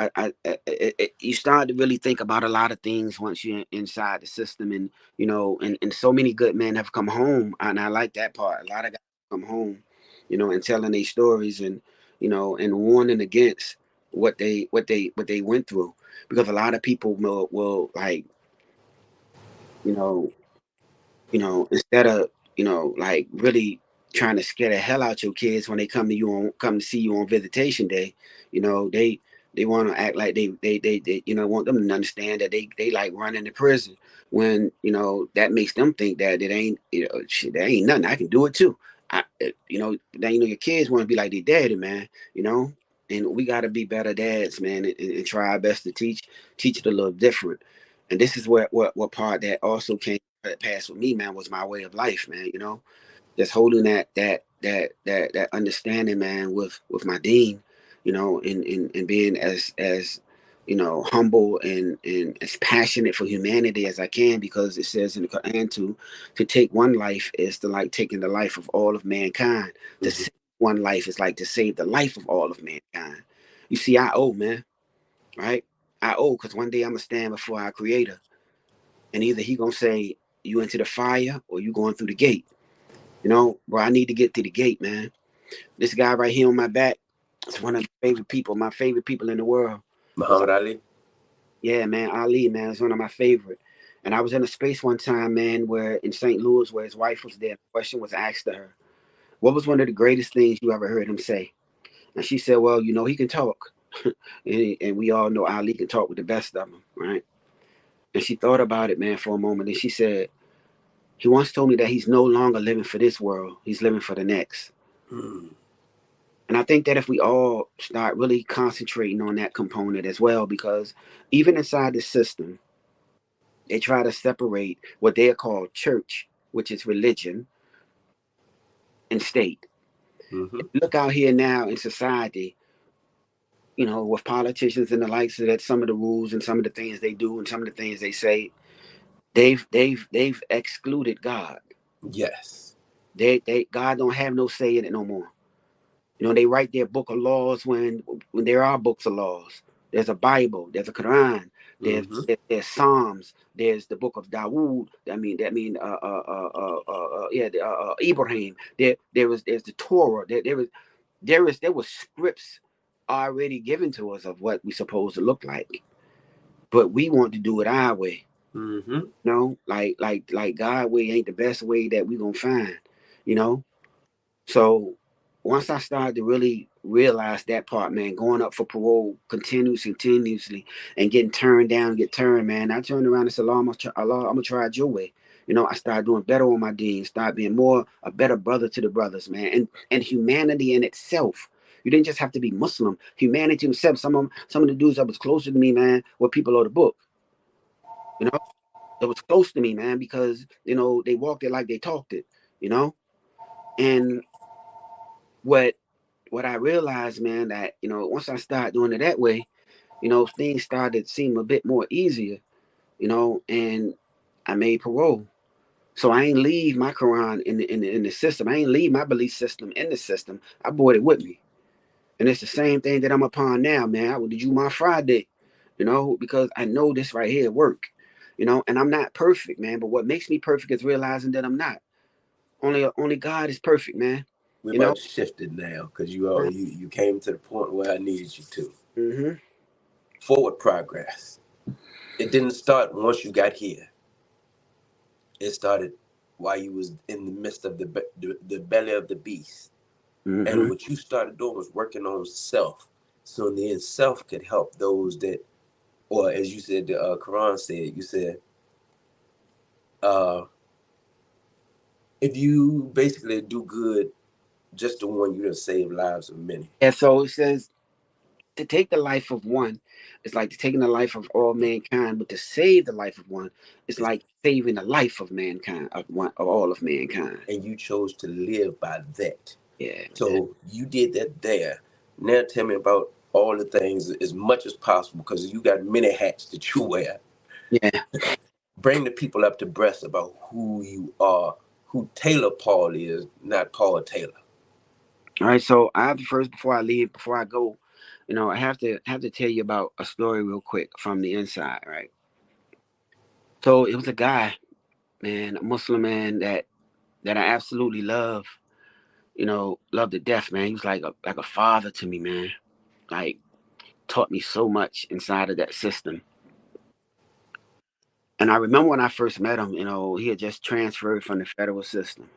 you start to really think about a lot of things once you're inside the system, and and so many good men have come home, and I like that part. A lot of guys come home, and telling their stories, and and warning against what they went through, because a lot of people will like you know instead of, like really trying to scare the hell out your kids when they come to see you on visitation day, they want to act like they want them to understand that they like running to prison, when that makes them think that it ain't, shit, there ain't nothing, I can do it too. Then your kids want to be like their daddy, man. And we got to be better dads, man, and try our best to teach it a little different. And this is what part that also came past with me, man, was my way of life, man. Just holding that understanding, man, with my dean, and being as humble and as passionate for humanity as I can, because it says in the Quran to take one life is to like taking the life of all of mankind. To Mm-hmm. save one life is like to save the life of all of mankind. You see, I owe, man, right? I owe, because one day I'm gonna stand before our Creator, and either he gonna say you into the fire or you going through the gate. Bro, I need to get to the gate, man. This guy right here on my back is one of my favorite people in the world. It's, Muhammad Ali. yeah, man, Ali, man, is one of my favorite. And I was in a space one time, man, where in St. Louis, where his wife was there. The question was asked to her, what was one of the greatest things you ever heard him say? And she said, well, he can talk. And we all know Ali can talk with the best of them, right? And she thought about it, man, for a moment. And she said, he once told me that he's no longer living for this world. He's living for the next. Mm. And I think that if we all start really concentrating on that component as well, because even inside the system, they try to separate what they call church, which is religion, and state. Mm-hmm. Look out here now in society, with politicians and the likes of that, some of the rules and some of the things they do and some of the things they say, they've excluded God. Yes. They God don't have no say in it no more. They write their book of laws when there are books of laws. There's a Bible, there's a Quran, there's Mm-hmm. there's Psalms, there's the book of Dawood. Yeah, Ibrahim. There's the Torah. There was scripts already given to us of what we supposed to look like, but we want to do it our way. Mm-hmm. Like God way ain't the best way that we gonna find. You know, So once I started to really realize that part, man, going up for parole continuously, and getting turned down, get turned, man, I turned around and said, Allah, I'm gonna try it your way. I started doing better on my deeds, started being more a better brother to the brothers, man, and humanity in itself. You didn't just have to be Muslim. Humanity itself. Some of the dudes that was closer to me, man, were people of the book. You know, that was close to me, man, because they walked it like they talked it. You know, and what what I realized, man, that once I started doing it that way, things started to seem a bit more easier, and I made parole. So I ain't leave my Quran in the system. I ain't leave my belief system in the system. I brought it with me, and it's the same thing that I'm upon now, man. I would do my Friday, because I know this right here work, and I'm not perfect, man. But what makes me perfect is realizing that I'm not. Only God is perfect, man. We're you about know. to shift it now because you came to the point where I needed you to. Mm-hmm. Forward progress. It didn't start once you got here. It started while you was in the midst of the belly of the beast. And Mm-hmm. what you started doing was working on self. So then self could help those that, or as you said, the Quran said, you said, uh, if you basically do good, just the one, you done save lives of many. And so it says to take the life of one is like taking the life of all mankind, but to save the life of one is It's, like saving the life of mankind, of all of mankind. and you chose to live by that. Yeah, man. So you did that there. Now tell me about all the things as much as possible because you got many hats that you wear. Yeah. Bring the people up to breast about who you are, who Taylor Paul is, not Paul Taylor. All right. So I have to first, before I leave, before I go, I have to tell you about a story real quick from the inside. Right. So it was a guy, man, a Muslim man that I absolutely love. Love to death, man. He was like a father to me, man. Like taught me so much inside of that system. And I remember when I first met him, he had just transferred from the federal system,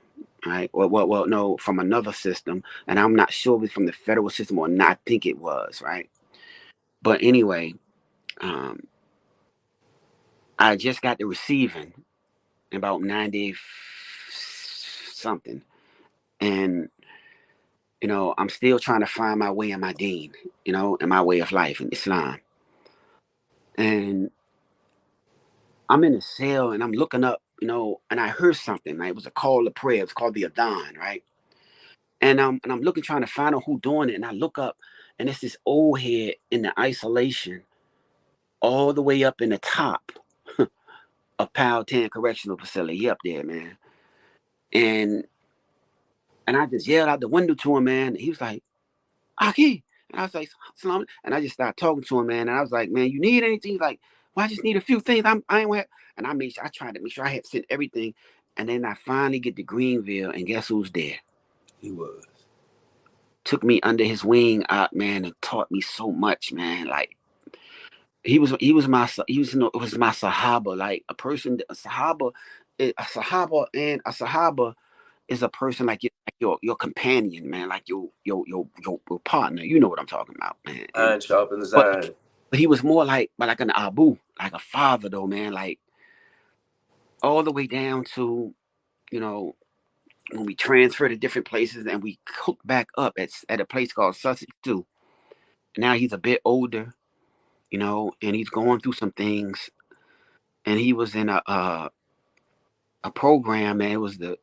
right? Well, no, from another system, and I'm not sure if it's from the federal system or not. I think it was, right? But anyway, um, I just got the receiving in about 90 something, and I'm still trying to find my way in my deen, in my way of life in Islam, and I'm in a cell and I'm looking up, and I heard something. Right? It was a call to prayer. It's called the Adhan, right? And I'm looking, trying to find out who doing it. And I look up, and it's this old head in the isolation, all the way up in the top of Powhatan Correctional Facility. He up there, man. And and I just yelled out the window to him, man. He was like, Aki. And I was like, Salam. And I just started talking to him, man. And I was like, man, you need anything? He's like, well, I just need a few things. I ain't where. And I tried to make sure I had sent everything. And then I finally get to Greenville, and guess who's there? He was. Took me under his wing, man, and taught me so much, man. Like he was my Sahaba, like a Sahaba is a person like your companion, man, like your partner. You know what I'm talking about, man. And Iron sharpens but iron. but he was more like an Abu, like a father though, man. Like all the way down to you know when we transfer to different places and we hook back up at a place called Sussex too. Now he's a bit older, and he's going through some things. And he was in a program, man. It was the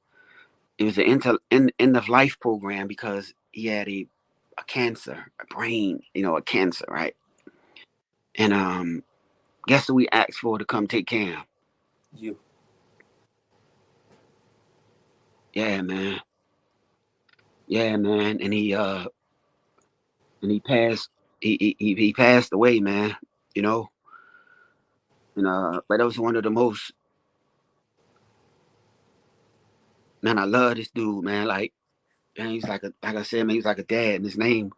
end of life program because he had a cancer, a brain, a cancer, right? And guess who we asked for to come take care of him? You. Yeah, man. Yeah, man. And he passed. He passed away, man. You know, but that was one of the most, man. I love this dude, man. Like, man, he's like I said, man, he's like a dad. And his name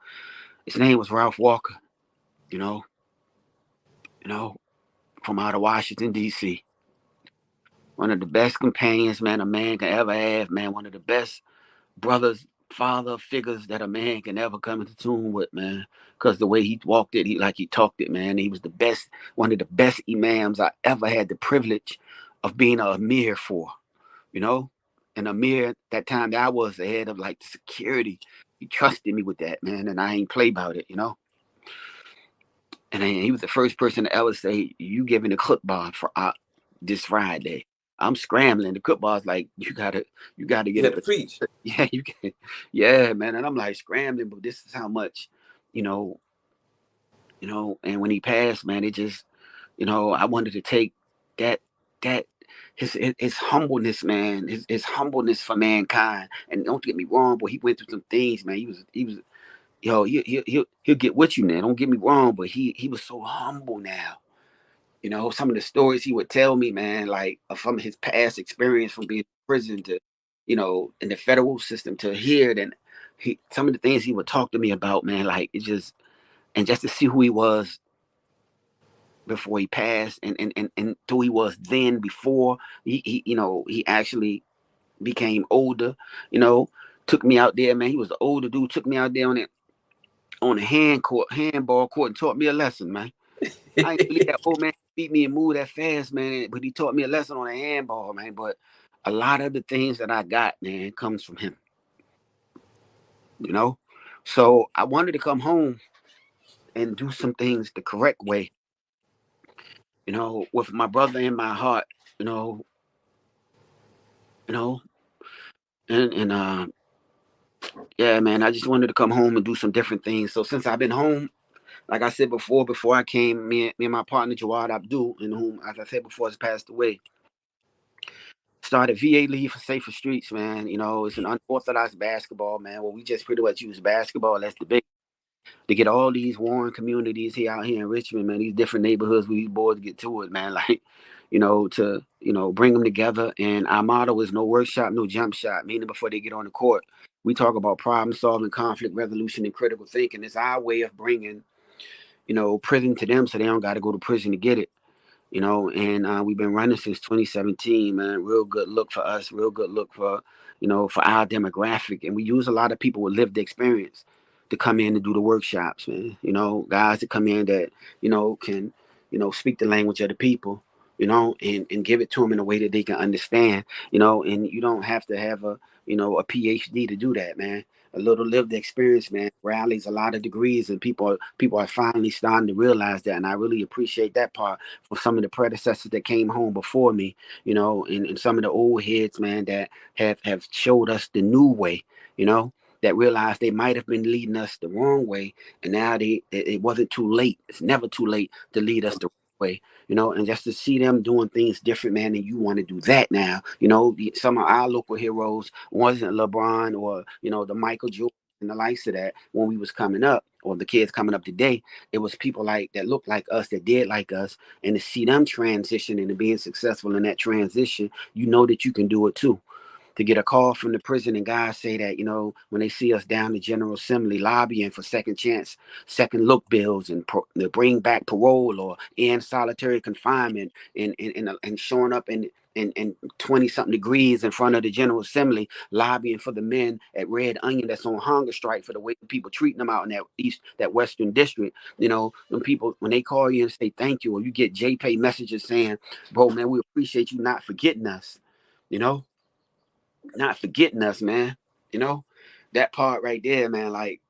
was Ralph Walker. You know, you know, from out of Washington D.C. One of the best companions, man, a man can ever have, man. One of the best brothers, father figures that a man can ever come into tune with, man. Because the way he walked it, he talked it, man. He was the best, one of the best imams I ever had the privilege of being a amir for, you know. And amir, that time that I was the head of like the security, he trusted me with that, man, and I ain't play about it. And then he was the first person to ever say, "You giving the cook bar for this Friday." I'm scrambling. The cook bar's like, you gotta You get had up. to preach. Yeah, you can. Yeah, man. And I'm like scrambling, but this is how much, you know, And when he passed, man, it just, I wanted to take that that his humbleness, man, his humbleness for mankind. And don't get me wrong, but he went through some things, man. He was he'll get with you now. Don't get me wrong, but he was so humble now. Some of the stories he would tell me, man, like from his past experience from being in prison to, in the federal system to here, then some of the things he would talk to me about, man, like it just, and just to see who he was before he passed, and who he was then before he actually became older, you know, took me out there, man. He was the older dude, took me out there on the handball court and taught me a lesson, man. I ain't believe that old man beat me and move that fast, man. But he taught me a lesson on the handball, man. But a lot of the things that I got, man, comes from him, you know. So I wanted to come home and do some things the correct way, with my brother in my heart, you know, you know, and yeah, man, I just wanted to come home and do some different things. So since I've been home, like I said before I came, me and my partner Jawad Abdul, and whom, as I said before, has passed away, started VA League for Safer Streets, man. It's an unorthodox basketball, man, where we just pretty much use basketball as the big to get all these Warren communities here out here in Richmond, man, these different neighborhoods where these boys get to it, man. Like, to bring them together. And our motto is no workshop, no jump shot. Meaning before they get on the court, we talk about problem solving, conflict resolution, and critical thinking. It's our way of bringing prison to them, so they don't got to go to prison to get it. And we've been running since 2017, man. Real good look for us, real good look for our demographic. And we use a lot of people with lived experience to come in and do the workshops, man. Guys that come in that, can, speak the language of the people, and give it to them in a way that they can understand, and you don't have to have a PhD to do that, man. A little lived experience, man, rallies a lot of degrees, and people are finally starting to realize that. And I really appreciate that part for some of the predecessors that came home before me, and some of the old heads, man, that have showed us the new way, that realized they might have been leading us the wrong way, and now it wasn't too late. It's never too late to lead us the wrong way. And just to see them doing things different, man, and you want to do that now. Some of our local heroes wasn't LeBron or, the Michael Jordan and the likes of that when we was coming up, or the kids coming up today. It was people like that looked like us, that did like us, and to see them transition and being successful in that transition, that you can do it too. To get a call from the prison and guys say that, when they see us down the General Assembly lobbying for second chance, second look bills, and to bring back parole or end solitary confinement, and showing up in 20 something degrees in front of the General Assembly lobbying for the men at Red Onion that's on hunger strike for the way people treating them out in that Western district. When people, when they call you and say thank you, or you get JPay messages saying, bro, man, we appreciate you not forgetting us, you know not forgetting us, man. That part right there, man. Like,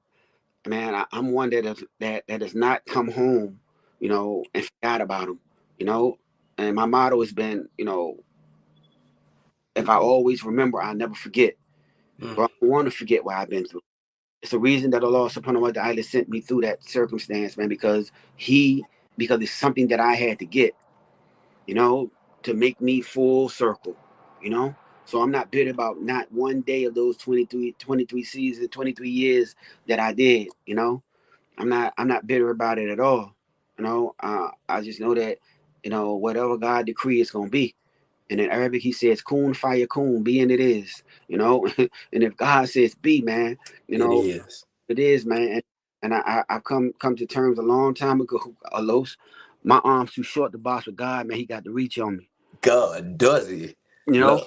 man, I'm one that has not come home, and forgot about him, you know. And my motto has been, if I always remember, I'll never forget. But I don't want to forget what I've been through. It's the reason that Allah subhanahu wa ta'ala sent me through that circumstance, man, because it's something that I had to get, you know, to make me full circle, you know. So I'm not bitter about not one day of those 23 seasons, 23 years that I did, I'm not bitter about it at all. I just know that, whatever God decree is gonna be. And in Arabic he says kun fire kun, be and it is. And if God says be, man, It is. it is, man. And I've come to terms a long time ago, Alos. My arms too short to box with God, man. He got the reach on me. God, does he? You know?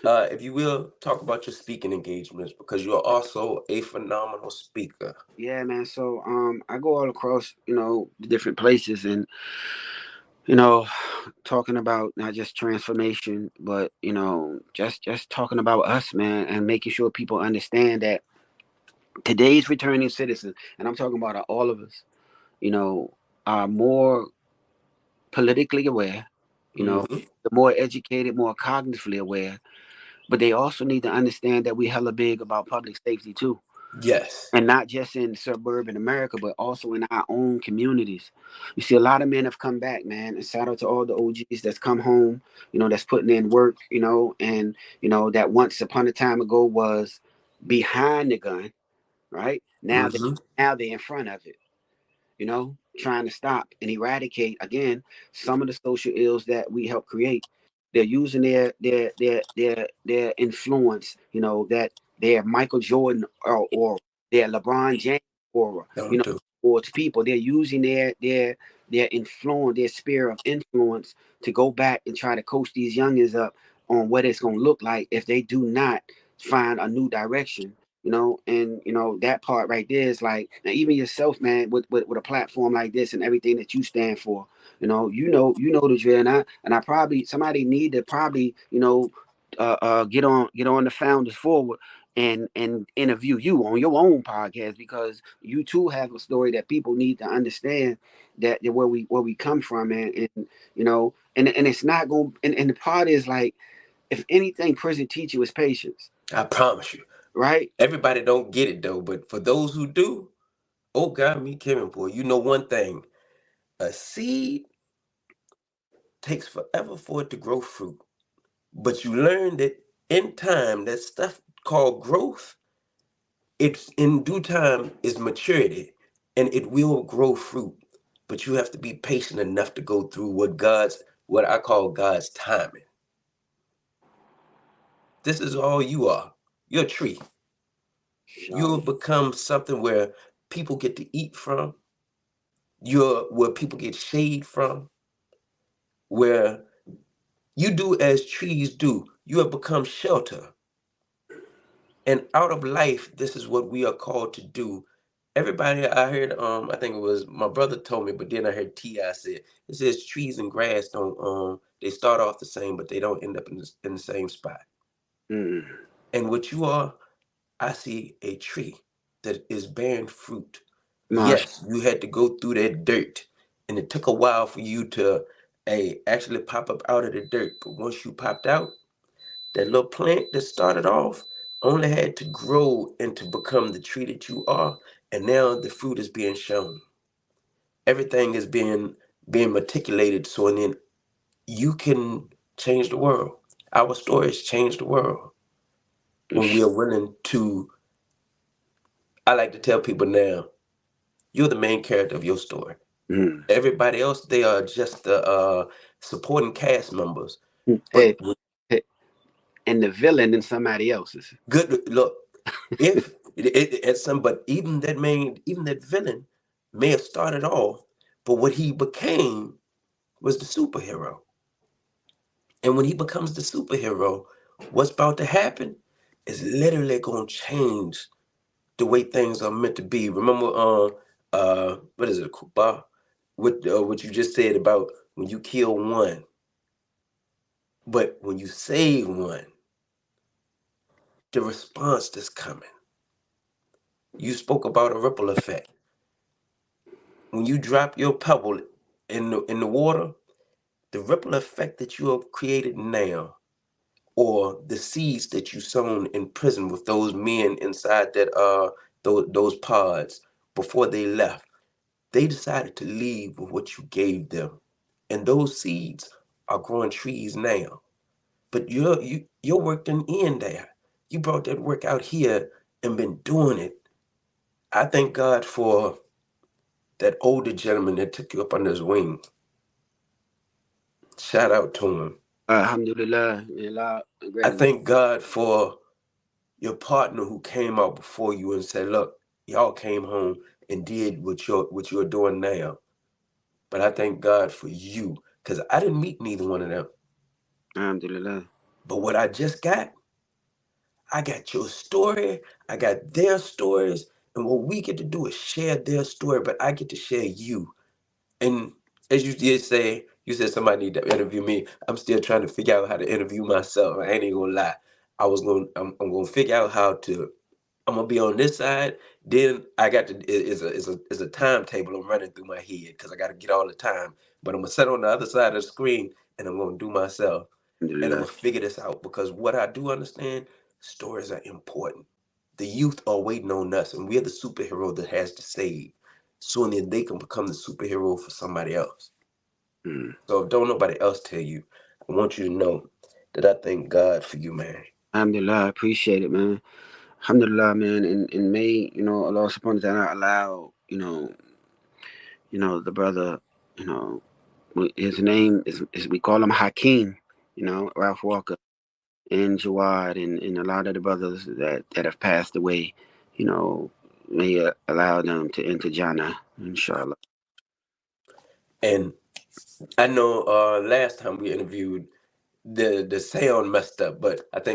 Look, if you will, talk about your speaking engagements because you are also a phenomenal speaker. Yeah, man. So I go all across, the different places, and you know, talking about not just transformation, but just talking about us, man, and making sure people understand that today's returning citizens, and I'm talking about all of us, are more politically aware, Hmm. the more educated, more cognitively aware, but they also need to understand that we hella big about public safety too. Yes. And not just in suburban America, but also in our own communities. You see, a lot of men have come back, man. And shout out to all the OGs that's come home, that's putting in work, and that once upon a time ago was behind the gun, right? Hmm. Now they're in front of it, trying to stop and eradicate again some of the social ills that we help create. They're using their influence, you know, that they're Michael Jordan or they're LeBron James or, you Don't know, do. towards people. They're using their influence, their sphere of influence to go back and try to coach these youngins up on what it's gonna look like if they do not find a new direction. You know, and you know that part right there is like, now even yourself, man, with a platform like this and everything that you stand for, you know the drill, and I probably somebody need to probably, you know, get on the Founders Forward and interview you on your own podcast, because you too have a story that people need to understand, that where we come from, and you know, and it's not going, and the part is like, if anything, prison teach you is patience, I promise you. right? Everybody don't get it though, but for those who do, oh God, me Kevin, boy, you know one thing: a seed takes forever for it to grow fruit. But you learn that in time, that stuff called growth, it's in due time is maturity, and it will grow fruit. But you have to be patient enough to go through what I call God's timing. This is all you are. You're a tree. You'll So, become something where people get to eat from. You're where people get shade from. Where you do as trees do. You have become shelter. And out of life, this is what we are called to do. Everybody, I heard, I think it was my brother told me, but then I heard T.I. said, it says trees and grass don't, they start off the same, but they don't end up in the same spot. mm, And what you are, I see a tree that is bearing fruit. Marsh, Yes, you had to go through that dirt, and it took a while for you to, actually pop up out of the dirt. But once you popped out, that little plant that started off only had to grow and to become the tree that you are, and now the fruit is being shown. Everything is being matriculated, so then you can change the world. Our stories change the world when we are willing to. I like to tell people now, you're the main character of your story. mm. Everybody else, they are just the supporting cast members. But Hey, hey, and the villain in somebody else's. good look, if it's some, but even that villain may have started off, but what he became was the superhero. And when he becomes the superhero, what's about to happen is literally gonna change the way things are meant to be. Remember, what is it, Kuba? What you just said about when you kill one, but when you save one, the response that's coming. You spoke about a ripple effect. When you drop your pebble in the water, the ripple effect that you have created now, or the seeds that you sown in prison with those men inside that those pods before they left, they decided to leave with what you gave them, and those seeds are growing trees now. But your work didn't end there. You brought that work out here and been doing it. I thank God for that older gentleman that took you up under his wing. Shout out to him. Alhamdulillah, Allah, I great. thank God for your partner who came out before you and said, "Look, y'all came home and did what you're doing now." But I thank God for you because I didn't meet neither one of them. Alhamdulillah. But what I got your story, I got their stories, and what we get to do is share their story. But I get to share you. And as you did say, you said somebody need to interview me. I'm still trying to figure out how to interview myself. I ain't even gonna lie. I'm gonna figure out how to. I'm gonna be on this side. Then I got to is a timetable I'm running through my head because I got to get all the time. But I'm gonna sit on the other side of the screen and I'm gonna do myself, and I'm Alhamdulillah. gonna figure this out because what I do understand, stories are important. The youth are waiting on us, and we're the superhero that has to save. So then they can become the superhero for somebody else. Mm. So if don't nobody else tell you, I want you to know that I thank God for you, man. Alhamdulillah, I appreciate it, man. Alhamdulillah, man. And may, you know, Allah subhanahu wa ta'ala allow, the brother, you know, his name is we call him Hakeem, you know, Ralph Walker and Jawad and a lot of the brothers that have passed away, you know, may allow them to enter Jannah, inshallah. And I know last time we interviewed, the sound messed up, but I think